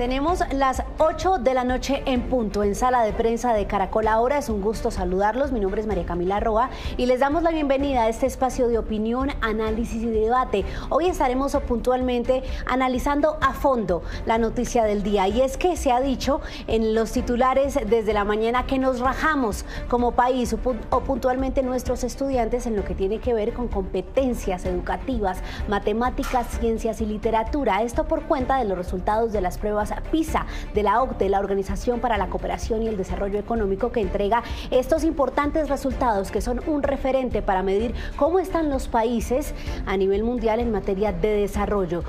Tenemos las 8 de la noche en punto en Sala de Prensa de Caracol Ahora. Es un gusto saludarlos. Mi nombre es María Camila Roa y les damos la bienvenida a este espacio de opinión, análisis y debate. Hoy estaremos puntualmente analizando a fondo la noticia del día, y es que se ha dicho en los titulares desde la mañana que nos rajamos como país o puntualmente nuestros estudiantes en lo que tiene que ver con competencias educativas, matemáticas, ciencias y literatura. Esto por cuenta de los resultados de las pruebas PISA de la OCDE, la Organización para la Cooperación y el Desarrollo Económico, que entrega estos importantes resultados que son un referente para medir cómo están los países a nivel mundial en materia de desarrollo.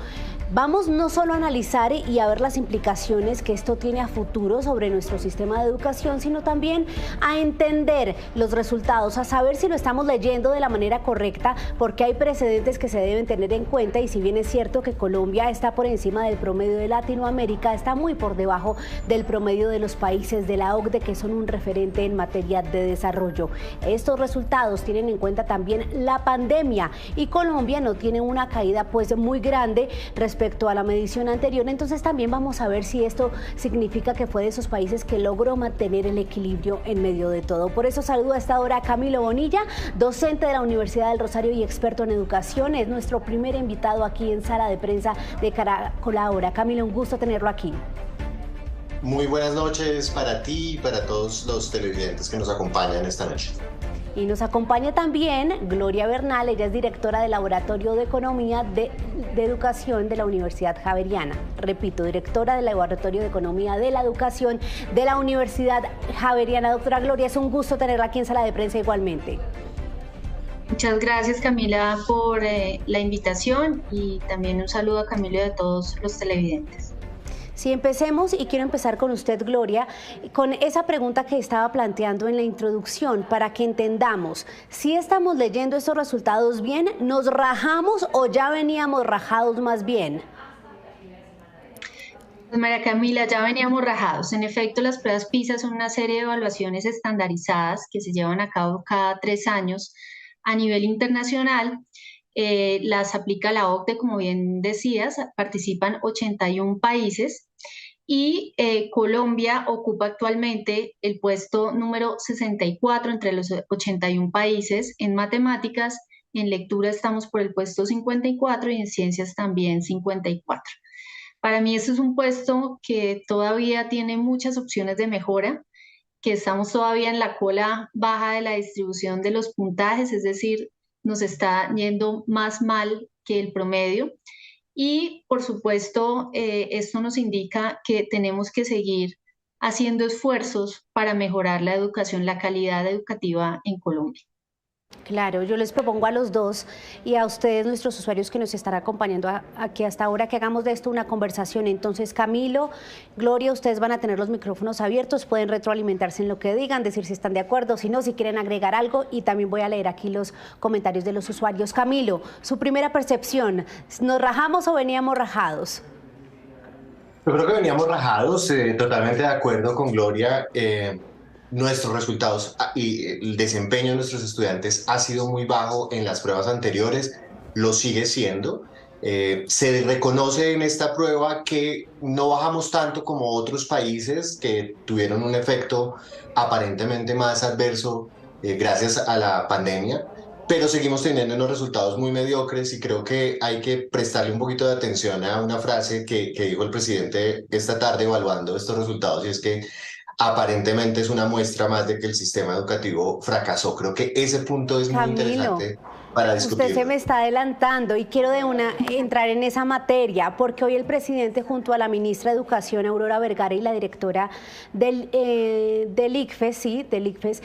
Vamos no solo a analizar y a ver las implicaciones que esto tiene a futuro sobre nuestro sistema de educación, sino también a entender los resultados, a saber si lo estamos leyendo de la manera correcta, porque hay precedentes que se deben tener en cuenta. Y si bien es cierto que Colombia está por encima del promedio de Latinoamérica, está muy por debajo del promedio de los países de la OCDE, que son un referente en materia de desarrollo. Estos resultados tienen en cuenta también la pandemia, y Colombia no tiene una caída pues muy grande respecto a la medición anterior. Entonces también vamos a ver si esto significa que fue de esos países que logró mantener el equilibrio en medio de todo. Por eso saludo a esta hora a Camilo Bonilla, docente de la Universidad del Rosario y experto en educación. Es nuestro primer invitado aquí en Sala de Prensa de Caracol Ahora. Camilo, un gusto tenerlo aquí. Muy buenas noches para ti y para todos los televidentes que nos acompañan esta noche. Y nos acompaña también Gloria Bernal. Ella es directora del Laboratorio de Economía de Educación de la Universidad Javeriana. Repito, directora del Laboratorio de Economía de la Educación de la Universidad Javeriana. Doctora Gloria, es un gusto tenerla aquí en Sala de Prensa igualmente. Muchas gracias, Camila, por la invitación, y también un saludo a Camilo y a todos los televidentes. Sí, empecemos, y quiero empezar con usted, Gloria, con esa pregunta que estaba planteando en la introducción, para que entendamos si estamos leyendo estos resultados bien, ¿nos rajamos o ya veníamos rajados más bien? Pues María Camila, ya veníamos rajados. En efecto, las pruebas PISA son una serie de evaluaciones estandarizadas que se llevan a cabo cada 3 años a nivel internacional. Las aplica la OCDE, como bien decías, participan 81 países, y Colombia ocupa actualmente el puesto número 64 entre los 81 países. En matemáticas, en lectura estamos por el puesto 54 y en ciencias también 54. Para mí este es un puesto que todavía tiene muchas opciones de mejora, que estamos todavía en la cola baja de la distribución de los puntajes, es decir, nos está yendo más mal que el promedio. Y por supuesto, esto nos indica que tenemos que seguir haciendo esfuerzos para mejorar la educación, la calidad educativa en Colombia. Claro, yo les propongo a los dos y a ustedes, nuestros usuarios que nos están acompañando aquí hasta ahora, que hagamos de esto una conversación. Entonces, Camilo, Gloria, ustedes van a tener los micrófonos abiertos, pueden retroalimentarse en lo que digan, decir si están de acuerdo, si no, si quieren agregar algo, y también voy a leer aquí los comentarios de los usuarios. Camilo, su primera percepción, ¿nos rajamos o veníamos rajados? Yo creo que veníamos rajados, totalmente de acuerdo con Gloria. Nuestros resultados y el desempeño de nuestros estudiantes ha sido muy bajo en las pruebas anteriores, lo sigue siendo. Se reconoce en esta prueba que no bajamos tanto como otros países que tuvieron un efecto aparentemente más adverso gracias a la pandemia, pero seguimos teniendo unos resultados muy mediocres, y creo que hay que prestarle un poquito de atención a una frase que dijo el presidente esta tarde evaluando estos resultados, y es que aparentemente es una muestra más de que el sistema educativo fracasó. Creo que ese punto es muy interesante para discutir. Usted se me está adelantando y quiero entrar en esa materia, porque hoy el presidente, junto a la ministra de Educación, Aurora Vergara, y la directora del ICFES,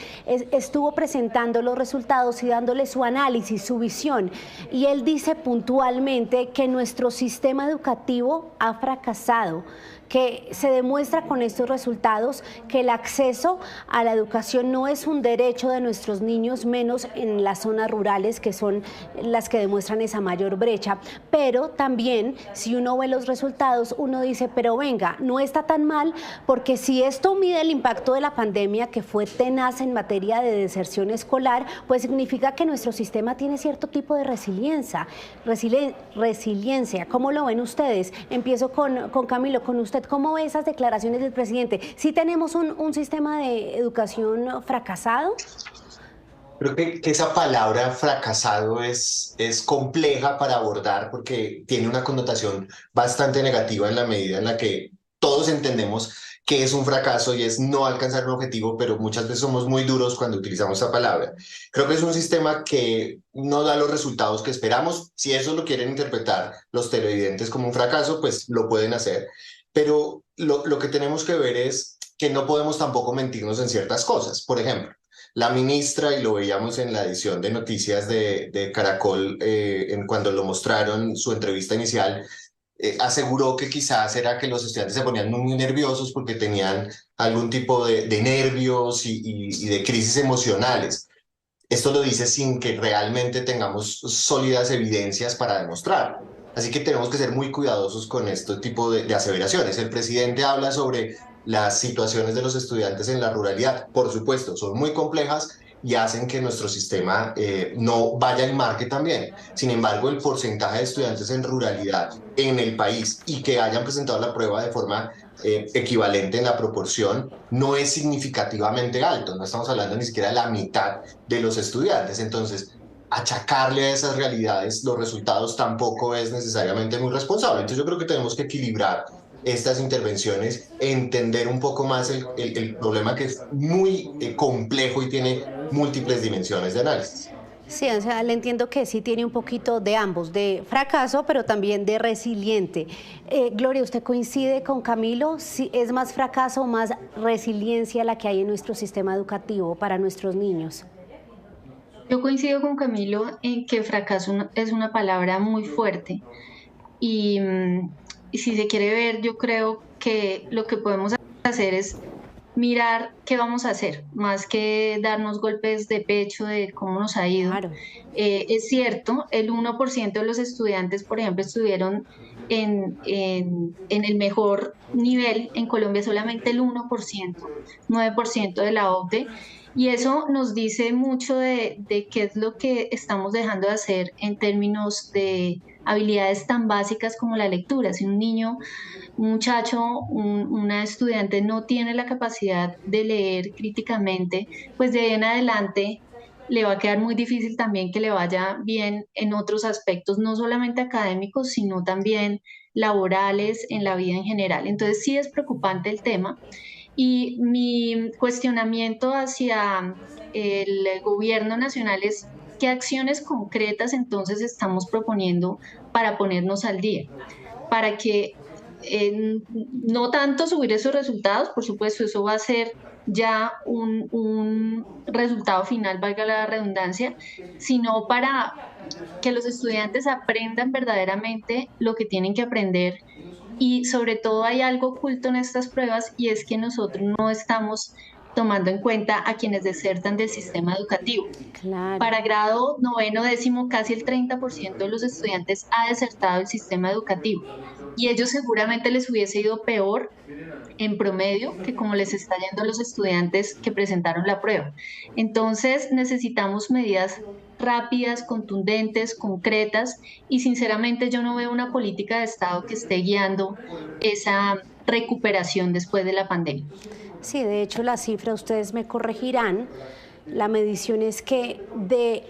estuvo presentando los resultados y dándole su análisis, su visión, y él dice puntualmente que nuestro sistema educativo ha fracasado, que se demuestra con estos resultados que el acceso a la educación no es un derecho de nuestros niños, menos en las zonas rurales, que son las que demuestran esa mayor brecha, pero también si uno ve los resultados, uno dice, pero venga, no está tan mal, porque si esto mide el impacto de la pandemia, que fue tenaz en materia de deserción escolar, pues significa que nuestro sistema tiene cierto tipo de resiliencia. ¿Cómo lo ven ustedes? Empiezo con Camilo, con usted. ¿Cómo ve esas declaraciones del presidente? ¿Sí tenemos un sistema de educación fracasado? Creo que esa palabra fracasado es compleja para abordar porque tiene una connotación bastante negativa en la medida en la que todos entendemos que es un fracaso y es no alcanzar un objetivo, pero muchas veces somos muy duros cuando utilizamos esa palabra. Creo que es un sistema que no da los resultados que esperamos. Si eso lo quieren interpretar los televidentes como un fracaso, pues lo pueden hacer. Pero lo que tenemos que ver es que no podemos tampoco mentirnos en ciertas cosas. Por ejemplo, la ministra, y lo veíamos en la edición de noticias de Caracol, cuando lo mostraron su entrevista inicial, aseguró que quizás era que los estudiantes se ponían muy nerviosos porque tenían algún tipo de nervios y de crisis emocionales. Esto lo dice sin que realmente tengamos sólidas evidencias para demostrar. Así que tenemos que ser muy cuidadosos con este tipo de aseveraciones. El presidente habla sobre las situaciones de los estudiantes en la ruralidad. Por supuesto, son muy complejas y hacen que nuestro sistema no vaya en marque también. Sin embargo, el porcentaje de estudiantes en ruralidad en el país y que hayan presentado la prueba de forma equivalente en la proporción no es significativamente alto. No estamos hablando ni siquiera de la mitad de los estudiantes. Entonces, achacarle a esas realidades los resultados tampoco es necesariamente muy responsable. Entonces yo creo que tenemos que equilibrar estas intervenciones, entender un poco más el problema, que es muy complejo y tiene múltiples dimensiones de análisis. Sí, o sea, le entiendo que sí tiene un poquito de ambos, de fracaso, pero también de resiliente. Gloria, ¿usted coincide con Camilo? ¿Sí es más fracaso o más resiliencia la que hay en nuestro sistema educativo para nuestros niños? Yo coincido con Camilo en que fracaso es una palabra muy fuerte y, y si se quiere ver, yo creo que lo que podemos hacer es mirar qué vamos a hacer, más que darnos golpes de pecho de cómo nos ha ido. Claro. Es cierto, el 1% de los estudiantes, por ejemplo, estuvieron en el mejor nivel. En Colombia solamente el 1%, 9% de la OCDE, y eso nos dice mucho de qué es lo que estamos dejando de hacer en términos de habilidades tan básicas como la lectura. Si un niño, un muchacho, una estudiante no tiene la capacidad de leer críticamente, pues de ahí en adelante le va a quedar muy difícil también que le vaya bien en otros aspectos, no solamente académicos, sino también laborales, en la vida en general. Entonces sí es preocupante el tema. Y mi cuestionamiento hacia el gobierno nacional es qué acciones concretas entonces estamos proponiendo para ponernos al día, para que no tanto subir esos resultados, por supuesto, eso va a ser ya un resultado final, valga la redundancia, sino para que los estudiantes aprendan verdaderamente lo que tienen que aprender. Y sobre todo hay algo oculto en estas pruebas, y es que nosotros no estamos tomando en cuenta a quienes desertan del sistema educativo. Claro. Para grado noveno, décimo, casi el 30% de los estudiantes ha desertado el sistema educativo, y ellos seguramente les hubiese ido peor en promedio que como les está yendo a los estudiantes que presentaron la prueba. Entonces necesitamos medidas rápidas, contundentes, concretas, y sinceramente yo no veo una política de Estado que esté guiando esa recuperación después de la pandemia. Sí, de hecho la cifra, ustedes me corregirán, la medición es que de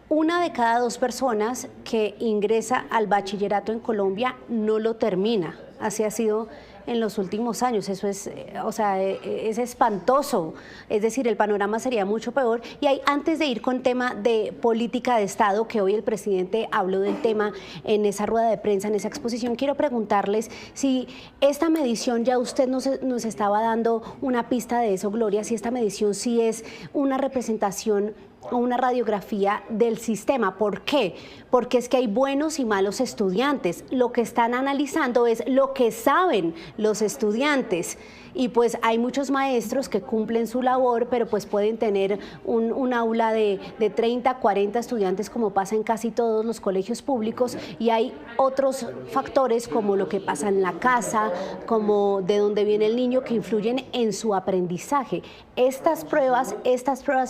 1 de cada 2 personas que ingresa al bachillerato en Colombia no lo termina. Así ha sido en los últimos años. Eso es, o sea, es espantoso. Es decir, el panorama sería mucho peor. Y ahí, antes de ir con tema de política de Estado, que hoy el presidente habló del tema en esa rueda de prensa, en esa exposición, quiero preguntarles si esta medición, ya usted nos estaba dando una pista de eso, Gloria, si esta medición sí es una representación o una radiografía del sistema. ¿Por qué? Porque es que hay buenos y malos estudiantes. Lo que están analizando es lo que saben los estudiantes. y pues hay muchos maestros que cumplen su labor, pero pues pueden tener un aula de 30, 40 estudiantes como pasa en casi todos los colegios públicos, y hay otros factores como lo que pasa en la casa, como de dónde viene el niño, que influyen en su aprendizaje. Estas pruebas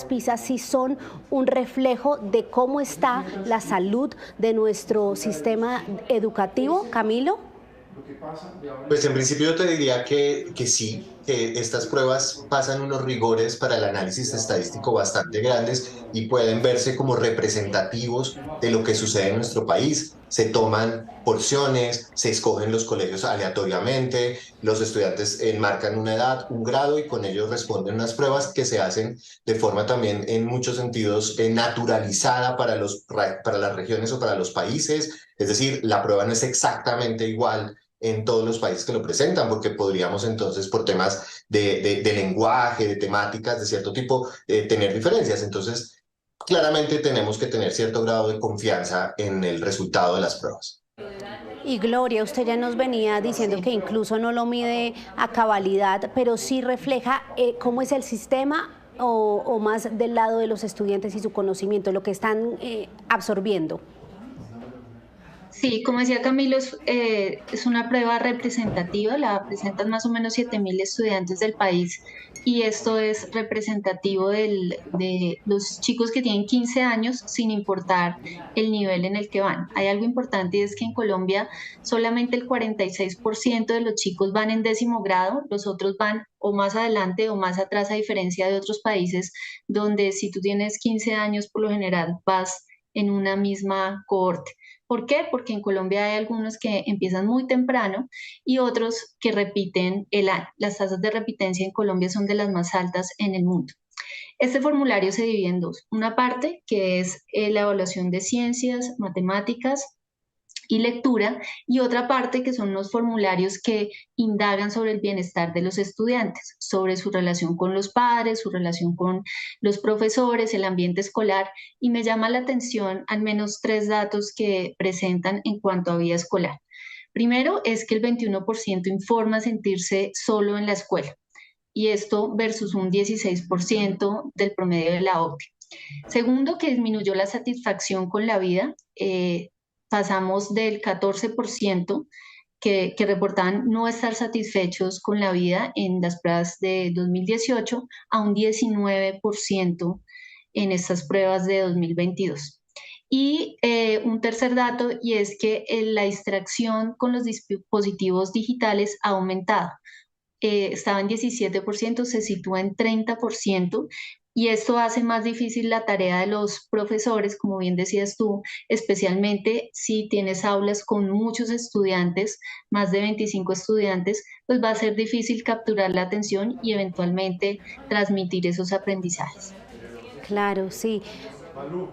PISA sí son un reflejo de cómo está la salud de nuestro sistema educativo, Camilo. Pues en principio yo te diría que sí, que estas pruebas pasan unos rigores para el análisis estadístico bastante grandes y pueden verse como representativos de lo que sucede en nuestro país. Se toman porciones, se escogen los colegios aleatoriamente, los estudiantes enmarcan una edad, un grado y con ello responden unas pruebas que se hacen de forma también en muchos sentidos naturalizada para las regiones o para los países. Es decir, la prueba no es exactamente igual en todos los países que lo presentan, porque podríamos entonces por temas de lenguaje, de temáticas de cierto tipo, tener diferencias. Entonces, claramente tenemos que tener cierto grado de confianza en el resultado de las pruebas. Y Gloria, usted ya nos venía diciendo que incluso no lo mide a cabalidad, pero sí refleja cómo es el sistema o más del lado de los estudiantes y su conocimiento, lo que están absorbiendo. Sí, como decía Camilo, es una prueba representativa, la presentan más o menos 7.000 estudiantes del país y esto es representativo de los chicos que tienen 15 años sin importar el nivel en el que van. Hay algo importante y es que en Colombia solamente el 46% de los chicos van en 10º grado, los otros van o más adelante o más atrás, a diferencia de otros países donde si tú tienes 15 años por lo general vas en una misma cohorte. ¿Por qué? Porque en Colombia hay algunos que empiezan muy temprano y otros que repiten el año. Las tasas de repitencia en Colombia son de las más altas en el mundo. Este formulario se divide en dos. Una parte que es la evaluación de ciencias, matemáticas y lectura, y otra parte que son los formularios que indagan sobre el bienestar de los estudiantes, sobre su relación con los padres, su relación con los profesores, el ambiente escolar, y me llama la atención al menos 3 datos que presentan en cuanto a vida escolar. Primero es que el 21% informa sentirse solo en la escuela, y esto versus un 16% del promedio de la OCDE. Segundo, que disminuyó la satisfacción con la vida, pasamos del 14% que reportaban no estar satisfechos con la vida en las pruebas de 2018 a un 19% en estas pruebas de 2022. Y un tercer dato, y es que la distracción con los dispositivos digitales ha aumentado. Estaba en 17%, se sitúa en 30%, y esto hace más difícil la tarea de los profesores, como bien decías tú, especialmente si tienes aulas con muchos estudiantes, más de 25 estudiantes, pues va a ser difícil capturar la atención y eventualmente transmitir esos aprendizajes. Claro, sí.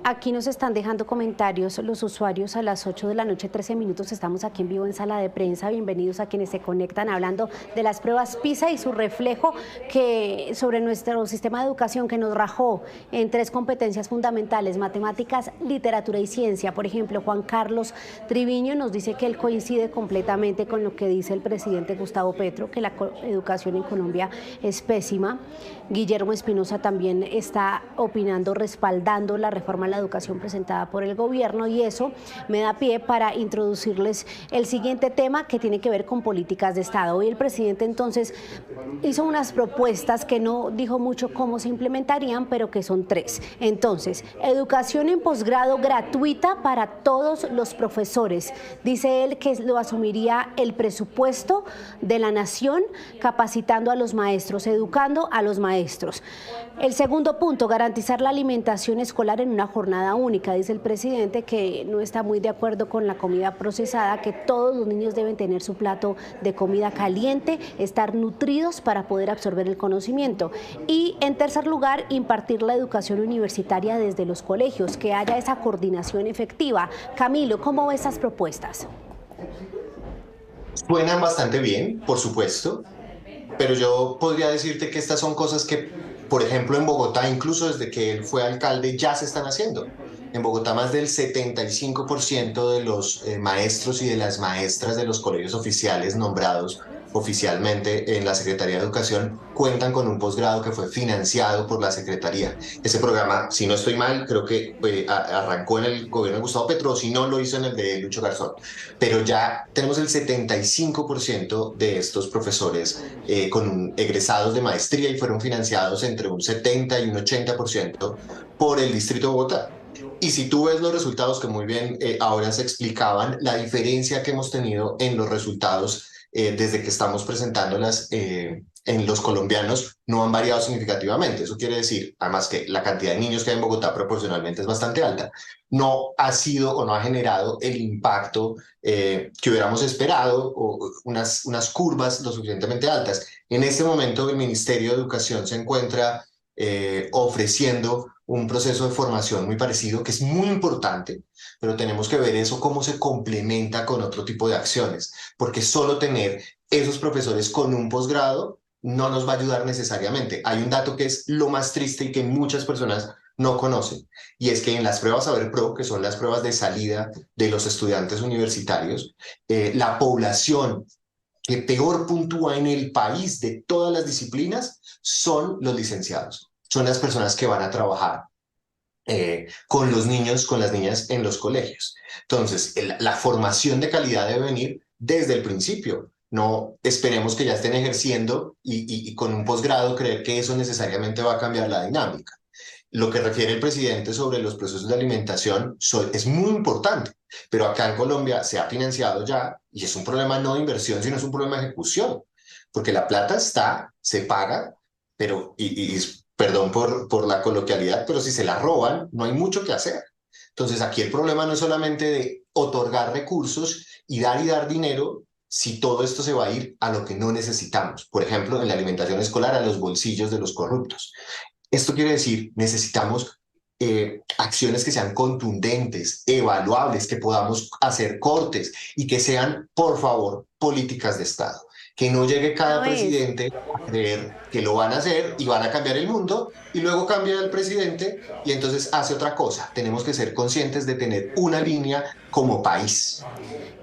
Aquí nos están dejando comentarios los usuarios a las 8 de la noche, 13 minutos. Estamos aquí en vivo en Sala de Prensa. Bienvenidos a quienes se conectan hablando de las pruebas PISA y su reflejo sobre nuestro sistema de educación, que nos rajó en 3 competencias fundamentales: matemáticas, literatura y ciencia. Por ejemplo, Juan Carlos Triviño nos dice que él coincide completamente con lo que dice el presidente Gustavo Petro, que la educación en Colombia es pésima. Guillermo Espinosa también está opinando, respaldando la reforma a la educación presentada por el gobierno, y eso me da pie para introducirles el siguiente tema, que tiene que ver con políticas de Estado. Hoy el presidente entonces hizo unas propuestas que no dijo mucho cómo se implementarían, pero que son 3. Entonces, educación en posgrado gratuita para todos los profesores. Dice él que lo asumiría el presupuesto de la nación, capacitando a los maestros, educando a los maestros. El segundo punto, garantizar la alimentación escolar en una jornada única. Dice el presidente que no está muy de acuerdo con la comida procesada, que todos los niños deben tener su plato de comida caliente, estar nutridos para poder absorber el conocimiento. Y en tercer lugar, impartir la educación universitaria desde los colegios, que haya esa coordinación efectiva. Camilo, ¿cómo ve esas propuestas? Suenan bastante bien, por supuesto, pero yo podría decirte que estas son cosas que, por ejemplo, en Bogotá, incluso desde que él fue alcalde, ya se están haciendo. En Bogotá, más del 75% de los maestros y de las maestras de los colegios oficiales nombrados oficialmente en la Secretaría de Educación cuentan con un posgrado que fue financiado por la Secretaría. Ese programa, si no estoy mal, creo que arrancó en el gobierno de Gustavo Petro, o si no, lo hizo en el de Lucho Garzón. Pero ya tenemos el 75% de estos profesores egresados de maestría y fueron financiados entre un 70 y un 80% por el Distrito de Bogotá. Y si tú ves los resultados que muy bien ahora se explicaban, la diferencia que hemos tenido en los resultados desde que estamos presentándolas en los colombianos no han variado significativamente. Eso quiere decir, además, que la cantidad de niños que hay en Bogotá proporcionalmente es bastante alta. No ha sido o no ha generado el impacto que hubiéramos esperado o unas curvas lo suficientemente altas. En este momento el Ministerio de Educación se encuentra ofreciendo un proceso de formación muy parecido, que es muy importante, pero tenemos que ver eso cómo se complementa con otro tipo de acciones, porque solo tener esos profesores con un posgrado no nos va a ayudar necesariamente. Hay un dato que es lo más triste y que muchas personas no conocen, y es que en las pruebas Saber Pro, que son las pruebas de salida de los estudiantes universitarios, la población que peor puntúa en el país de todas las disciplinas son los licenciados, son las personas que van a trabajar con los niños, con las niñas en los colegios. Entonces, la formación de calidad debe venir desde el principio. No esperemos que ya estén ejerciendo y con un posgrado creer que eso necesariamente va a cambiar la dinámica. Lo que refiere el presidente sobre los procesos de alimentación es muy importante, pero acá en Colombia se ha financiado ya y es un problema no de inversión, sino es un problema de ejecución, porque la plata está, se paga, pero, perdón por la coloquialidad, pero si se la roban, no hay mucho que hacer. Entonces aquí el problema no es solamente de otorgar recursos y dar dinero, si todo esto se va a ir a lo que no necesitamos. Por ejemplo, en la alimentación escolar, a los bolsillos de los corruptos. Esto quiere decir, necesitamos acciones que sean contundentes, evaluables, que podamos hacer cortes y que sean, por favor, políticas de Estado. Que no llegue cada Una vez. presidente a creer que lo van a hacer y van a cambiar el mundo y luego cambia el presidente y entonces hace otra cosa. Tenemos que ser conscientes de tener una línea como país.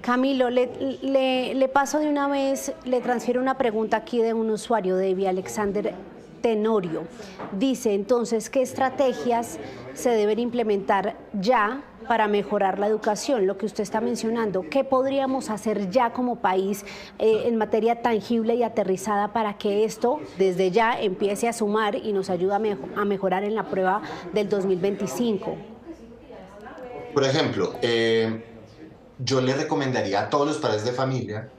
Camilo, le paso de una vez, le transfiero una pregunta aquí de un usuario, Debbie Alexander Tenorio. Dice entonces, ¿qué estrategias se deben implementar ya para mejorar la educación? Lo que usted está mencionando, ¿qué podríamos hacer ya como país en materia tangible y aterrizada para que esto desde ya empiece a sumar y nos ayude a mejorar en la prueba del 2025? Por ejemplo, yo le recomendaría a todos los padres de familia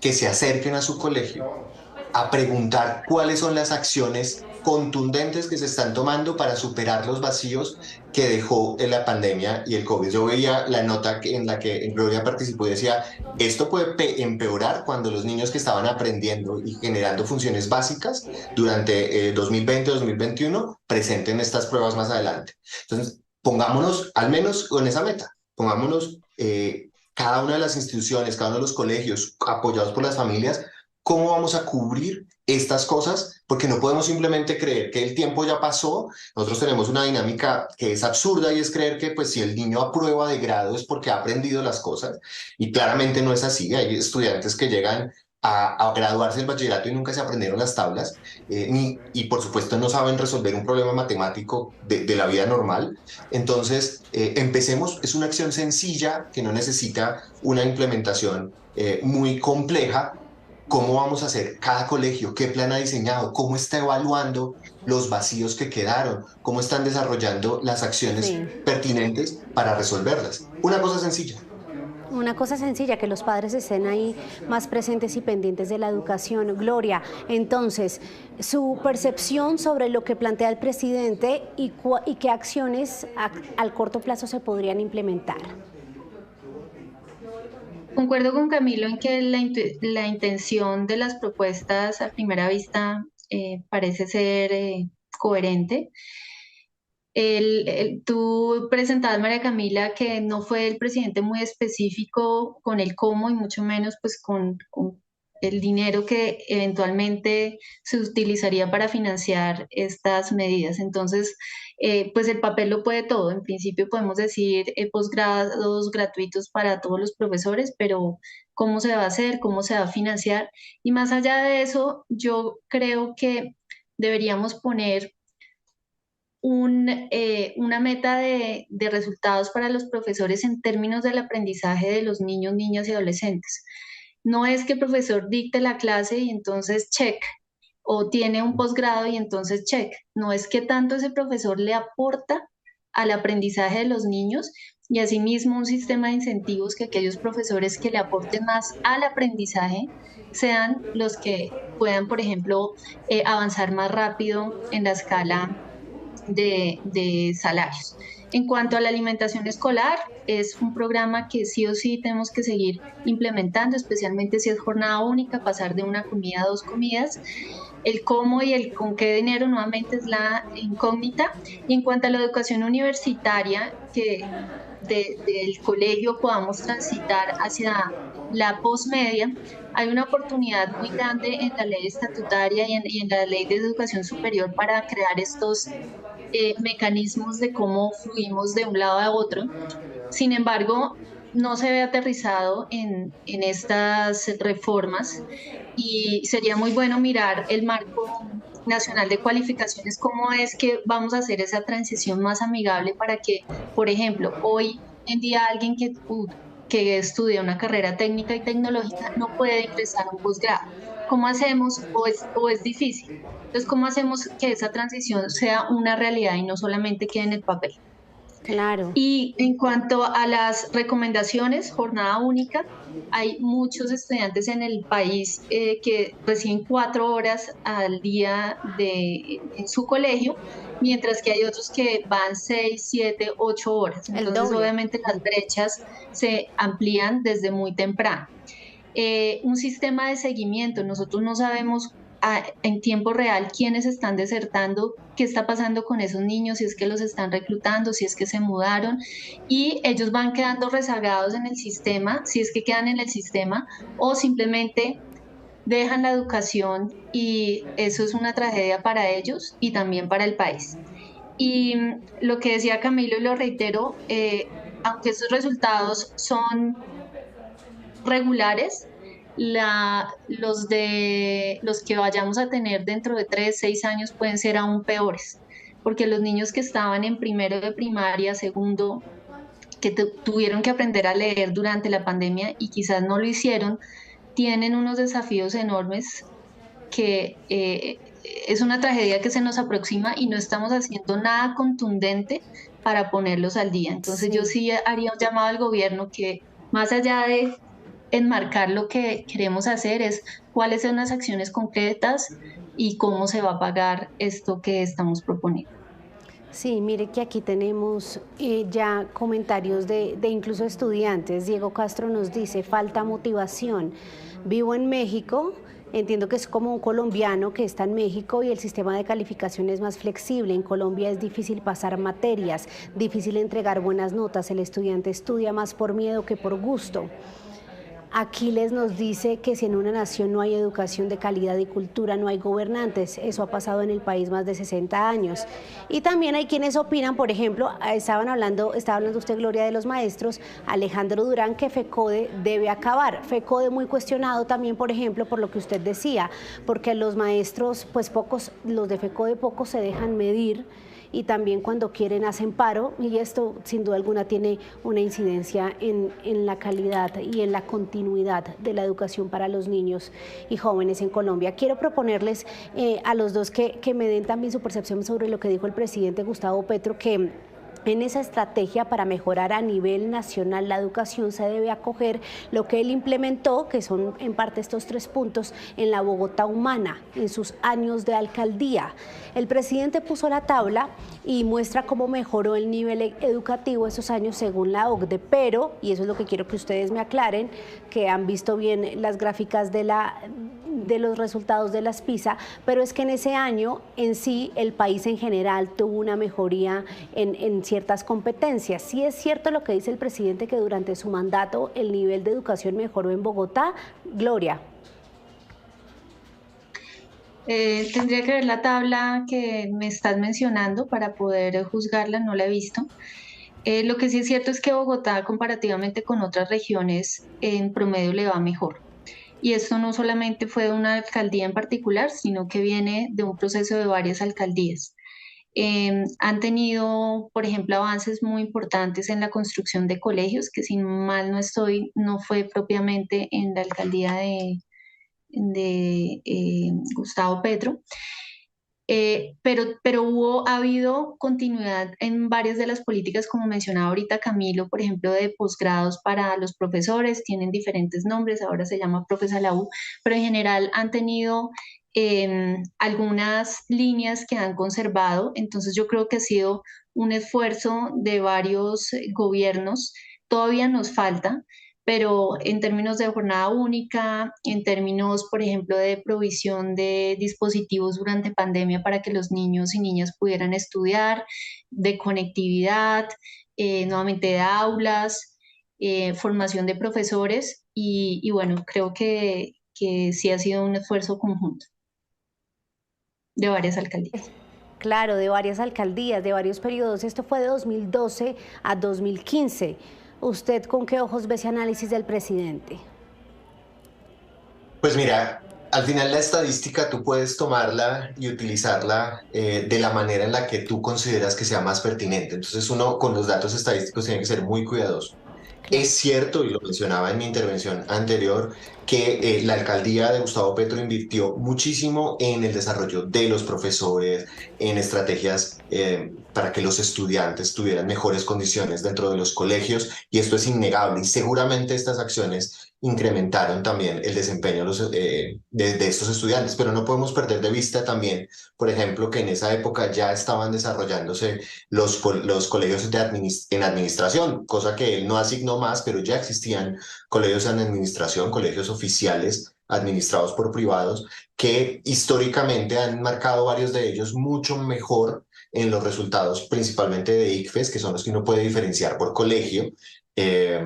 que se acerquen a su colegio a preguntar cuáles son las acciones contundentes que se están tomando para superar los vacíos que dejó en la pandemia y el COVID. Yo veía la nota en la que Gloria participó y decía, esto puede empeorar cuando los niños que estaban aprendiendo y generando funciones básicas durante 2020-2021 presenten estas pruebas más adelante. Entonces, pongámonos al menos con esa meta, pongámonos cada una de las instituciones, cada uno de los colegios apoyados por las familias, ¿cómo vamos a cubrir estas cosas? Porque no podemos simplemente creer que el tiempo ya pasó. Nosotros tenemos una dinámica que es absurda y es creer que pues si el niño aprueba de grado es porque ha aprendido las cosas y claramente no es así. Hay estudiantes que llegan a graduarse del bachillerato y nunca se aprendieron las tablas y por supuesto no saben resolver un problema matemático de la vida normal. Entonces, empecemos, es una acción sencilla que no necesita una implementación muy compleja. ¿Cómo vamos a hacer cada colegio? ¿Qué plan ha diseñado? ¿Cómo está evaluando los vacíos que quedaron? ¿Cómo están desarrollando las acciones Sí. pertinentes para resolverlas? Una cosa sencilla. Una cosa sencilla, que los padres estén ahí más presentes y pendientes de la educación. Gloria, entonces, su percepción sobre lo que plantea el presidente y qué acciones al corto plazo se podrían implementar. Concuerdo con Camilo en que la intención de las propuestas a primera vista parece ser coherente. Tú presentabas, María Camila, que no fue el presidente muy específico con el cómo y mucho menos pues con el dinero que eventualmente se utilizaría para financiar estas medidas. Entonces, pues el papel lo puede todo. En principio podemos decir posgrados gratuitos para todos los profesores, pero ¿cómo se va a hacer? ¿Cómo se va a financiar? Y más allá de eso, yo creo que deberíamos poner una meta de resultados para los profesores en términos del aprendizaje de los niños, niñas y adolescentes. No es que el profesor dicte la clase y entonces check, o tiene un posgrado y entonces check. No es que tanto ese profesor le aporta al aprendizaje de los niños y asimismo un sistema de incentivos que aquellos profesores que le aporten más al aprendizaje sean los que puedan, por ejemplo, avanzar más rápido en la escala de salarios. En cuanto a la alimentación escolar, es un programa que sí o sí tenemos que seguir implementando, especialmente si es jornada única, pasar de una comida a 2 comidas. El cómo y el con qué dinero nuevamente es la incógnita. Y en cuanto a la educación universitaria, que del colegio podamos transitar hacia la posmedia, hay una oportunidad muy grande en la ley estatutaria y en la ley de educación superior para crear estos mecanismos de cómo fluimos de un lado a otro. Sin embargo, no se ve aterrizado en estas reformas y sería muy bueno mirar el marco nacional de cualificaciones, cómo es que vamos a hacer esa transición más amigable para que, por ejemplo, hoy en día alguien que estudia una carrera técnica y tecnológica no puede ingresar a un posgrado. ¿Cómo hacemos? O es difícil. Entonces, ¿cómo hacemos que esa transición sea una realidad y no solamente quede en el papel? Claro. Y en cuanto a las recomendaciones, jornada única, hay muchos estudiantes en el país que reciben 4 horas al día en su colegio, mientras que hay otros que van 6, 7, 8 horas. El Entonces, doble. obviamente, las brechas se amplían desde muy temprano. Un sistema de seguimiento, nosotros no sabemos en tiempo real quiénes están desertando, qué está pasando con esos niños, si es que los están reclutando, si es que se mudaron y ellos van quedando rezagados en el sistema, si es que quedan en el sistema o simplemente dejan la educación y eso es una tragedia para ellos y también para el país. Y lo que decía Camilo, y lo reitero, aunque estos resultados son regulares, los que vayamos a tener dentro de 3, 6 años pueden ser aún peores, porque los niños que estaban en primero de primaria, segundo, que tuvieron que aprender a leer durante la pandemia y quizás no lo hicieron, tienen unos desafíos enormes que es una tragedia que se nos aproxima y no estamos haciendo nada contundente para ponerlos al día. Entonces yo sí haría un llamado al gobierno que más allá de enmarcar lo que queremos hacer es cuáles son las acciones concretas y cómo se va a pagar esto que estamos proponiendo. Sí, mire que aquí tenemos ya comentarios de incluso estudiantes. Diego Castro nos dice, falta motivación. Vivo en México, entiendo que es como un colombiano que está en México y el sistema de calificación es más flexible. En Colombia es difícil pasar materias, difícil entregar buenas notas. El estudiante estudia más por miedo que por gusto. Aquiles nos dice que si en una nación no hay educación de calidad y cultura, no hay gobernantes. Eso ha pasado en el país más de 60 años. Y también hay quienes opinan, por ejemplo, estaba hablando usted, Gloria, de los maestros, Alejandro Durán, que FECODE debe acabar. FECODE muy cuestionado también, por ejemplo, por lo que usted decía, porque los maestros, pues pocos, los de FECODE pocos se dejan medir, y también cuando quieren hacen paro, y esto sin duda alguna tiene una incidencia en la calidad y en la continuidad de la educación para los niños y jóvenes en Colombia. Quiero proponerles a los dos que me den también su percepción sobre lo que dijo el presidente Gustavo Petro, que en esa estrategia para mejorar a nivel nacional la educación se debe acoger lo que él implementó, que son en parte estos 3 puntos, en la Bogotá humana, en sus años de alcaldía. El presidente puso la tabla y muestra cómo mejoró el nivel educativo esos años según la OCDE, pero, y eso es lo que quiero que ustedes me aclaren, que han visto bien las gráficas de los resultados de las PISA, pero es que en ese año en sí el país en general tuvo una mejoría en ciertas competencias. Sí es cierto lo que dice el presidente, que durante su mandato el nivel de educación mejoró en Bogotá. Gloria. Tendría que ver la tabla que me estás mencionando para poder juzgarla, no la he visto. Lo que sí es cierto es que Bogotá, comparativamente con otras regiones, en promedio le va mejor. Y esto no solamente fue de una alcaldía en particular, sino que viene de un proceso de varias alcaldías. Han tenido, por ejemplo, avances muy importantes en la construcción de colegios, que si mal no estoy, no fue propiamente en la alcaldía de Gustavo Petro. Pero ha habido continuidad en varias de las políticas, como mencionaba ahorita Camilo, por ejemplo, de posgrados para los profesores, tienen diferentes nombres, ahora se llama Profes a la U, pero en general han tenido algunas líneas que han conservado, entonces yo creo que ha sido un esfuerzo de varios gobiernos, todavía nos falta, pero en términos de jornada única, en términos, por ejemplo, de provisión de dispositivos durante pandemia para que los niños y niñas pudieran estudiar, de conectividad, nuevamente de aulas, formación de profesores y bueno, creo que sí ha sido un esfuerzo conjunto de varias alcaldías. Claro, de varias alcaldías, de varios periodos. Esto fue de 2012 a 2015. ¿Usted con qué ojos ve ese análisis del presidente? Pues mira, al final la estadística tú puedes tomarla y utilizarla de la manera en la que tú consideras que sea más pertinente. Entonces uno con los datos estadísticos tiene que ser muy cuidadoso. Claro. Es cierto, y lo mencionaba en mi intervención anterior, que la alcaldía de Gustavo Petro invirtió muchísimo en el desarrollo de los profesores, en estrategias para que los estudiantes tuvieran mejores condiciones dentro de los colegios, y esto es innegable. Y seguramente estas acciones incrementaron también el desempeño de estos estudiantes, pero no podemos perder de vista también, por ejemplo, que en esa época ya estaban desarrollándose los colegios en administración, cosa que él no asignó más, pero ya existían colegios en administración, colegios oficiales administrados por privados, que históricamente han marcado varios de ellos mucho mejor en los resultados, principalmente de ICFES, que son los que uno puede diferenciar por colegio, eh,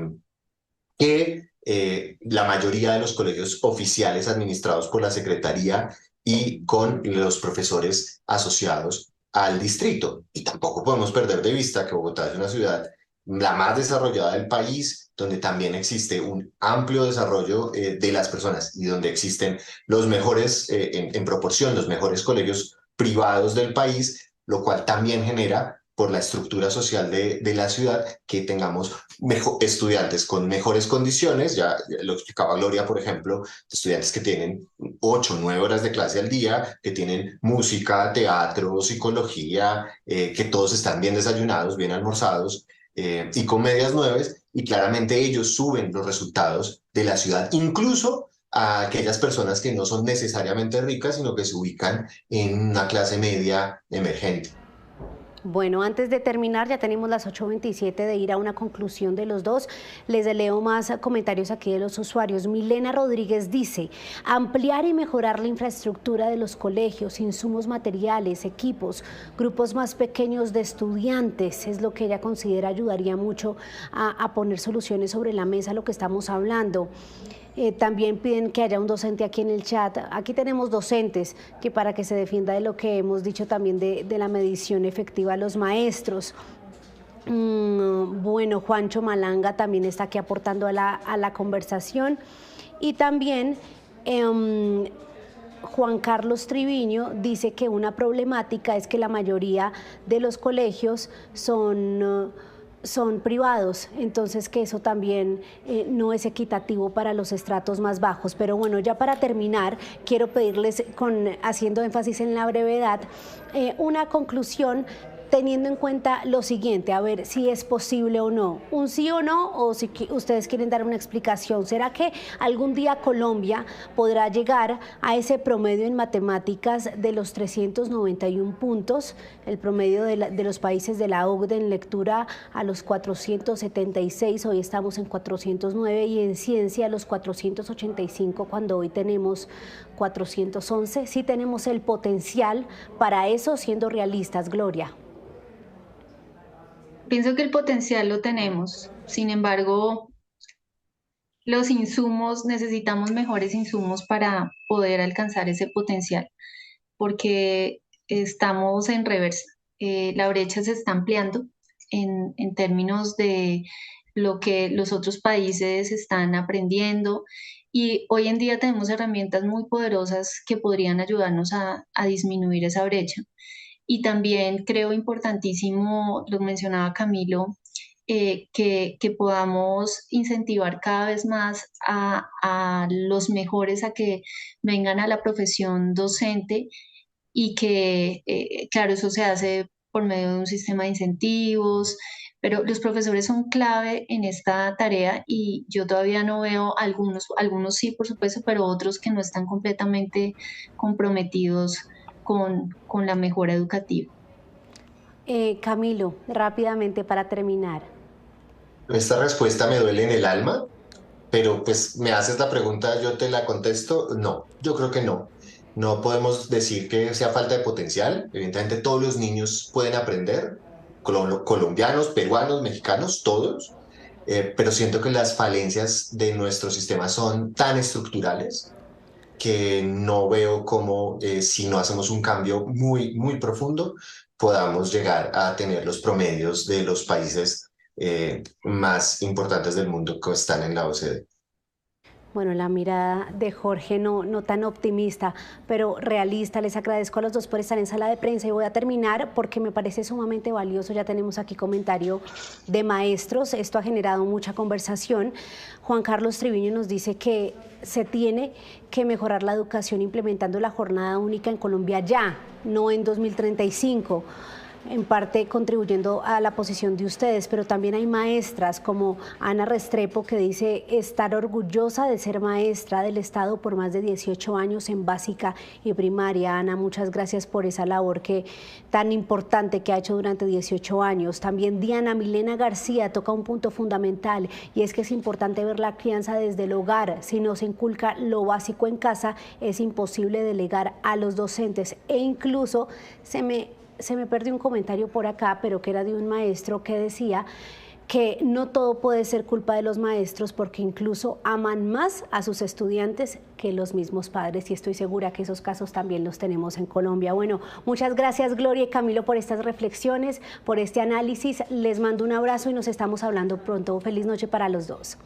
que la mayoría de los colegios oficiales administrados por la Secretaría y con los profesores asociados al distrito. Y tampoco podemos perder de vista que Bogotá es una ciudad la más desarrollada del país, donde también existe un amplio desarrollo de las personas y donde existen los mejores, en proporción, los mejores colegios privados del país, lo cual también genera por la estructura social de la ciudad, que tengamos estudiantes con mejores condiciones, ya lo explicaba Gloria, por ejemplo, estudiantes que tienen 8 9 horas de clase al día, que tienen música, teatro, psicología, que todos están bien desayunados, bien almorzados, y con medias nueves, y claramente ellos suben los resultados de la ciudad, incluso a aquellas personas que no son necesariamente ricas, sino que se ubican en una clase media emergente. Bueno, antes de terminar, ya tenemos las 8:27 de ir a una conclusión de los dos. Les leo más comentarios aquí de los usuarios. Milena Rodríguez dice, ampliar y mejorar la infraestructura de los colegios, insumos materiales, equipos, grupos más pequeños de estudiantes, es lo que ella considera ayudaría mucho a poner soluciones sobre la mesa a lo que estamos hablando. También piden que haya un docente aquí en el chat. Aquí tenemos docentes que para que se defienda de lo que hemos dicho también de la medición efectiva a los maestros. Bueno, Juancho Malanga también está aquí aportando a la conversación. Y también Juan Carlos Triviño dice que una problemática es que la mayoría de los colegios son privados, entonces que eso también no es equitativo para los estratos más bajos. Pero bueno, ya para terminar, quiero pedirles, haciendo énfasis en la brevedad, una conclusión teniendo en cuenta lo siguiente, a ver si es posible o no, un sí o no, o si ustedes quieren dar una explicación. ¿Será que algún día Colombia podrá llegar a ese promedio en matemáticas de los 391 puntos, el promedio de los países de la OCDE, en lectura a los 476, hoy estamos en 409, y en ciencia a los 485, cuando hoy tenemos 411? Sí tenemos el potencial para eso, siendo realistas, Gloria. Pienso que el potencial lo tenemos, sin embargo, los insumos, necesitamos mejores insumos para poder alcanzar ese potencial. porque estamos en reversa. La brecha se está ampliando en términos de lo que los otros países están aprendiendo y hoy en día tenemos herramientas muy poderosas que podrían ayudarnos a disminuir esa brecha. Y también creo importantísimo, lo mencionaba Camilo, que podamos incentivar cada vez más a los mejores a que vengan a la profesión docente y que, claro, eso se hace por medio de un sistema de incentivos, pero los profesores son clave en esta tarea y yo todavía no veo algunos sí, por supuesto, pero otros que no están completamente comprometidos con la mejora educativa. Camilo, rápidamente para terminar. Esta respuesta me duele en el alma, pero pues me haces la pregunta, yo te la contesto, no, yo creo que no. No podemos decir que sea falta de potencial. Evidentemente todos los niños pueden aprender, colombianos, peruanos, mexicanos, todos, pero siento que las falencias de nuestro sistema son tan estructurales que no veo cómo, si no hacemos un cambio muy, muy profundo, podamos llegar a tener los promedios de los países más importantes del mundo que están en la OCDE. Bueno, la mirada de Jorge no tan optimista, pero realista. Les agradezco a los dos por estar en sala de prensa y voy a terminar porque me parece sumamente valioso. Ya tenemos aquí comentario de maestros. Esto ha generado mucha conversación. Juan Carlos Triviño nos dice que se tiene que mejorar la educación implementando la jornada única en Colombia ya, no en 2035. En parte contribuyendo a la posición de ustedes, pero también hay maestras como Ana Restrepo que dice estar orgullosa de ser maestra del Estado por más de 18 años en básica y primaria. Ana, muchas gracias por esa labor tan importante que ha hecho durante 18 años. También Diana Milena García toca un punto fundamental y es que es importante ver la crianza desde el hogar. Si no se inculca lo básico en casa, es imposible delegar a los docentes e incluso se me perdió un comentario por acá, pero que era de un maestro que decía que no todo puede ser culpa de los maestros porque incluso aman más a sus estudiantes que los mismos padres y estoy segura que esos casos también los tenemos en Colombia. Bueno, muchas gracias Gloria y Camilo por estas reflexiones, por este análisis. Les mando un abrazo y nos estamos hablando pronto. Feliz noche para los dos.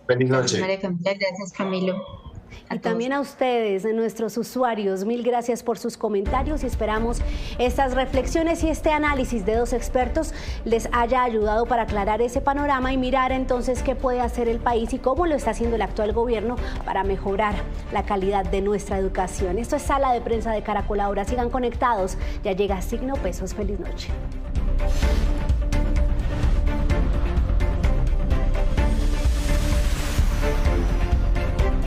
Feliz Gracias, noche. María Camila. Gracias, Camilo. Y también a ustedes, nuestros usuarios, mil gracias por sus comentarios y esperamos estas reflexiones y este análisis de dos expertos les haya ayudado para aclarar ese panorama y mirar entonces qué puede hacer el país y cómo lo está haciendo el actual gobierno para mejorar la calidad de nuestra educación. Esto es Sala de Prensa de Caracol Ahora. Sigan conectados. Ya llega Signo Pesos. Feliz noche.